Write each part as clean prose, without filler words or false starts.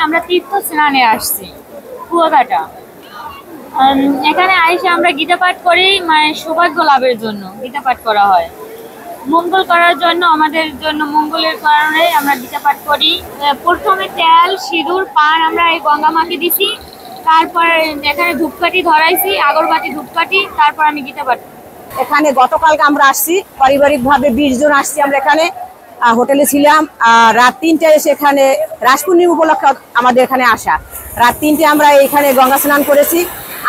আমরা তীর্থ স্নানে আসছি কুয়াকাটা। এখানে আইসে আমরা গীতা পাঠ করি, মানে সৌভাগ্য লাভের জন্য গীতা পাঠ করা হয়, মঙ্গল করার জন্য, আমাদের জন্য মঙ্গলের কারণে আমরা গীতা পাঠ করি। প্রথমে তেল সিঁদুর পান আমরা এই গঙ্গা মাকে দিছি, তারপর এখানে ধূপকাঠি ধরাইছি, আগরবাতি ধূপকাঠি, তারপর আমি গীতা পাঠ। এখানে গতকালকে আমরা আসছি পারিবারিকভাবে 20 জন আসছি। আমরা এখানে হোটেলে ছিলাম, রাত 3টায় এসে এখানে রাস পূর্ণিমা উপলক্ষে আমাদের এখানে আসা। রাত 3টায় আমরা এখানে গঙ্গা স্নান করেছি।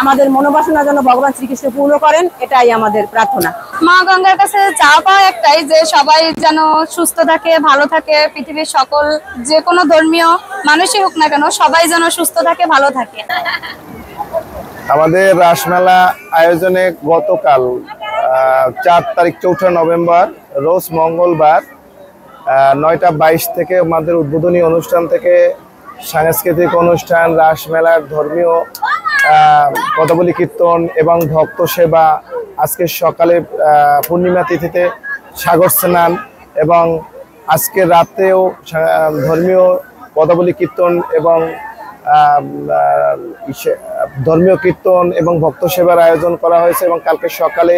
আমাদের মনোবাসনা যেন ভগবান শ্রীকৃষ্ণ পূর্ণ করেন, এটাই আমাদের প্রার্থনা। মা গঙ্গার কাছে চাওয়া পাওয়া একটাই, যে সবাই যেন সুস্থ থাকে, ভালো থাকে। পৃথিবীর সকল যে কোনো ধর্মীয় মানুষই হোক না কেন, সবাই যেন সুস্থ থাকে, ভালো থাকে। আমাদের রাসমেলা আয়োজনে গতকাল 4 তারিখ 4 নভেম্বর রোজ মঙ্গলবার 9টা 22 থেকে আমাদের উদ্বোধনী অনুষ্ঠান থেকে সাংস্কৃতিক অনুষ্ঠান, রাসমেলার ধর্মীয় পদাবলী কীর্তন এবং ভক্ত সেবা, আজকে সকালে পূর্ণিমা তিথিতে সাগর স্নান এবং আজকে রাতেও ধর্মীয় পদাবলী কীর্তন এবং ধর্মীয় কীর্তন এবং ভক্ত সেবার আয়োজন করা হয়েছে। এবং কালকে সকালে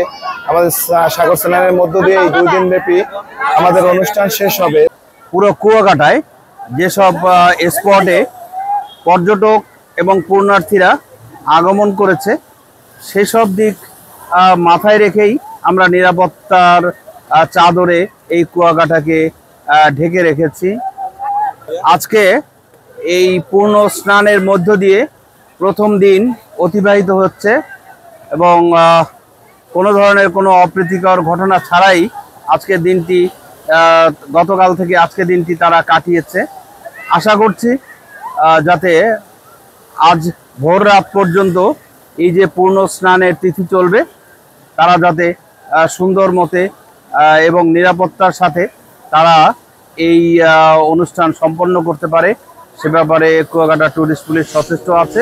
আমাদের সাগর স্নানের মধ্য দিয়ে এই 2 দিন ব্যাপী আমাদের অনুষ্ঠান শেষ হবে। পুরো কুয়াকাটায় যেসব স্পটে পর্যটক এবং পূর্ণার্থীরা আগমন করেছে সেসব দিক মাথায় রেখেই আমরা নিরাপত্তার চাদরে এই কুয়াকাটাকে ঢেকে রেখেছি। আজকে এই পূর্ণ স্নানের মধ্য দিয়ে প্রথম দিন অতিবাহিত হচ্ছে এবং কোনো ধরনের কোনো অপ্রীতিকর ঘটনা ছাড়াই আজকের দিনটি, গতকাল থেকে আজকের দিনটি তারা কাটিয়েছে। আশা করছি যাতে আজ ভোর রাত পর্যন্ত এই যে পূর্ণ স্নানের তিথি চলবে, তারা যাতে সুন্দর মতে এবং নিরাপত্তার সাথে তারা এই অনুষ্ঠান সম্পন্ন করতে পারে, সে ব্যাপারে কুয়াকাটা টুরিস্ট পুলিশ সচেষ্ট আছে।